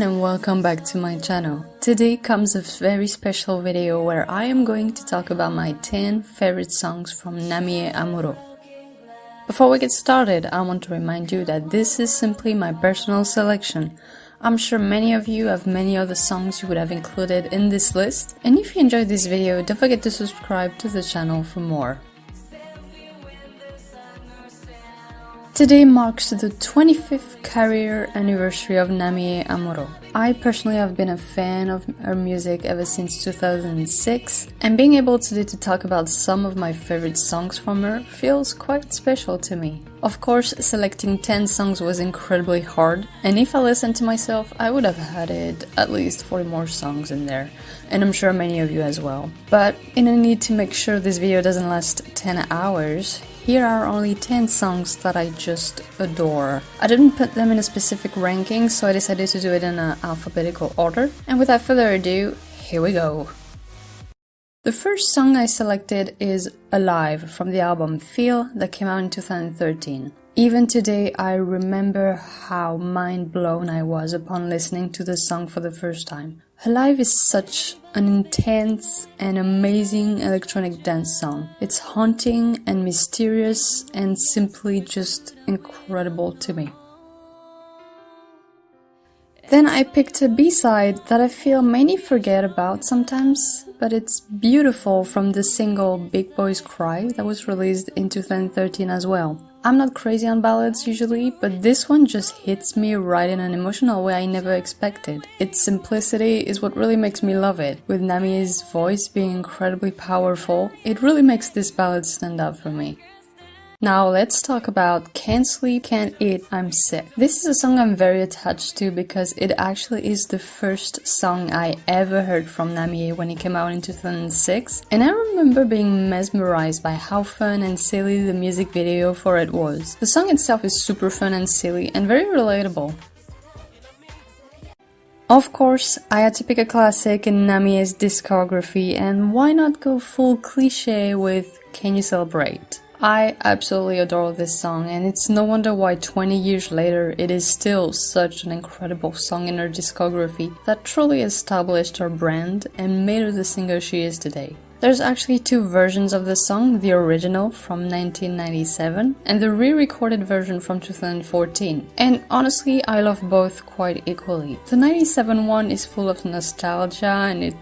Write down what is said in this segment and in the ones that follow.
everyone and welcome back to my channel. Today comes a very special video where I am going to talk about my 10 favorite songs from Namie Amuro. Before we get started, I want to remind you that this is simply my personal selection. I'm sure many of you have many other songs you would have included in this list, and if you enjoyed this video, don't forget to subscribe to the channel for more. Today marks the 25th career anniversary of Namie Amuro. I personally have been a fan of her music ever since 2006, and being able today to talk about some of my favorite songs from her feels quite special to me. Of course, selecting 10 songs was incredibly hard, and if I listened to myself, I would have added at least 40 more songs in there, and I'm sure many of you as well. But in a need to make sure this video doesn't last 10 hours, here are only 10 songs that I just adore. I didn't put them in a specific ranking, so I decided to do it in an alphabetical order. And without further ado, here we go. The first song I selected is Alive from the album Feel that came out in 2013. Even today, I remember how mind-blown I was upon listening to the song for the first time. Alive is such an intense and amazing electronic dance song. It's haunting and mysterious and simply just incredible to me. Then I picked a B-side that I feel many forget about sometimes, but it's beautiful, from the single Big Boys Cry that was released in 2013 as well. I'm not crazy on ballads usually, but this one just hits me right in an emotional way I never expected. Its simplicity is what really makes me love it. With Namie's voice being incredibly powerful, it really makes this ballad stand out for me. Now let's talk about Can't Sleep, Can't Eat, I'm Sick. This is a song I'm very attached to because it actually is the first song I ever heard from Namie when it came out in 2006, and I remember being mesmerized by how fun and silly the music video for it was. The song itself is super fun and silly and very relatable. Of course, I had to pick a classic in Namie's discography, and why not go full cliché with Can You Celebrate? I absolutely adore this song, and it's no wonder why 20 years later it is still such an incredible song in her discography that truly established her brand and made her the singer she is today. There's actually two versions of the song, the original from 1997 and the re-recorded version from 2014. And honestly, I love both quite equally. The 97 one is full of nostalgia and it,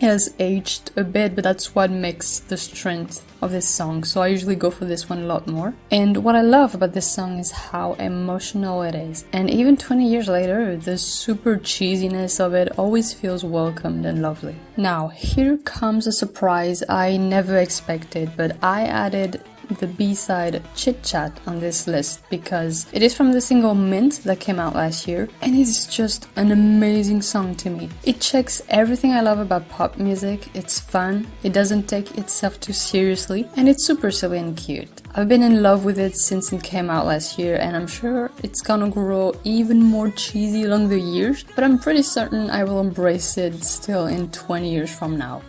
has aged a bit, but that's what makes the strength of this song, so I usually go for this one a lot more. And what I love about this song is how emotional it is. And even 20 years later, the super cheesiness of it always feels welcomed and lovely. Now, here comes a surprise I never expected, but I added the B-side Chit Chat on this list because it is from the single Mint that came out last year, and it's just an amazing song to me. It checks everything I love about pop music. It's fun, it doesn't take itself too seriously, and it's super silly and cute. I've been in love with it since it came out last year, and I'm sure it's gonna grow even more cheesy along the years, but I'm pretty certain I will embrace it still in 20 years from now.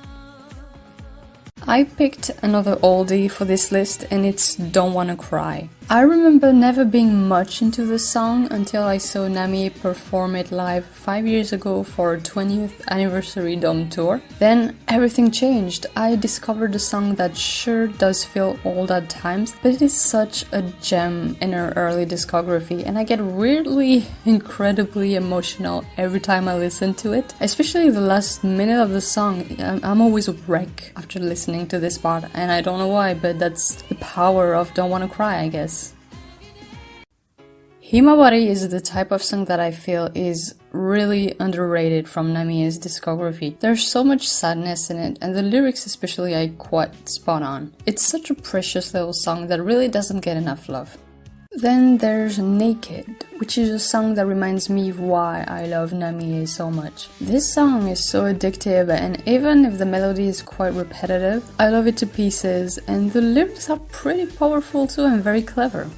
I picked another oldie for this list, and it's Don't Wanna Cry. I remember never being much into the song until I saw Namie perform it live 5 years ago for her 20th anniversary Dome tour. Then everything changed. I discovered a song that sure does feel old at times, but it is such a gem in her early discography, and I get weirdly, incredibly emotional every time I listen to it. Especially the last minute of the song, I'm always a wreck after listening to this part, and I don't know why, but that's the power of Don't Wanna Cry, I guess. Himawari is the type of song that I feel is really underrated from Namie's discography. There's so much sadness in it, and the lyrics especially are quite spot on. It's such a precious little song that really doesn't get enough love. Then there's Naked, which is a song that reminds me of why I love Namie so much. This song is so addictive, and even if the melody is quite repetitive, I love it to pieces, and the lyrics are pretty powerful too and very clever.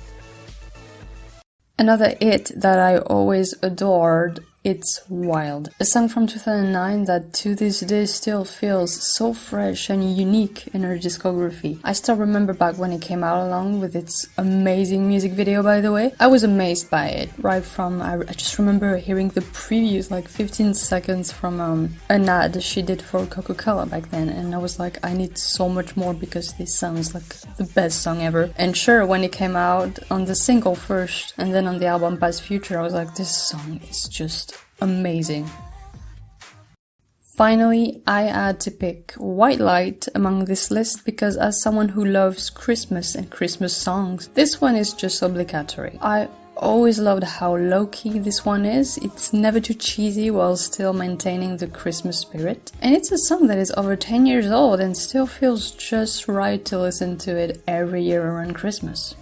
Another hit that I always adored It's Wild, a song from 2009 that to this day still feels so fresh and unique in her discography. I still remember back when it came out, along with its amazing music video, by the way. I was amazed by it, right from, I just remember hearing the previews, like 15 seconds from an ad she did for Coca-Cola back then, and I was like, I need so much more because this sounds like the best song ever. And sure, when it came out on the single first, and then on the album Past Future, I was like, this song is just amazing. Finally, I had to pick White Light among this list because as someone who loves Christmas and Christmas songs, this one is just obligatory. I always loved how low-key this one is. It's never too cheesy while still maintaining the Christmas spirit. And it's a song that is over 10 years old and still feels just right to listen to it every year around Christmas.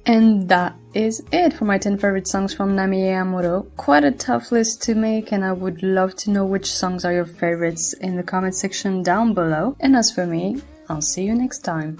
And that is it for my 10 favorite songs from Namie Amuro. Quite a tough list to make, and I would love to know which songs are your favorites in the comment section down below. And as for me, I'll see you next time.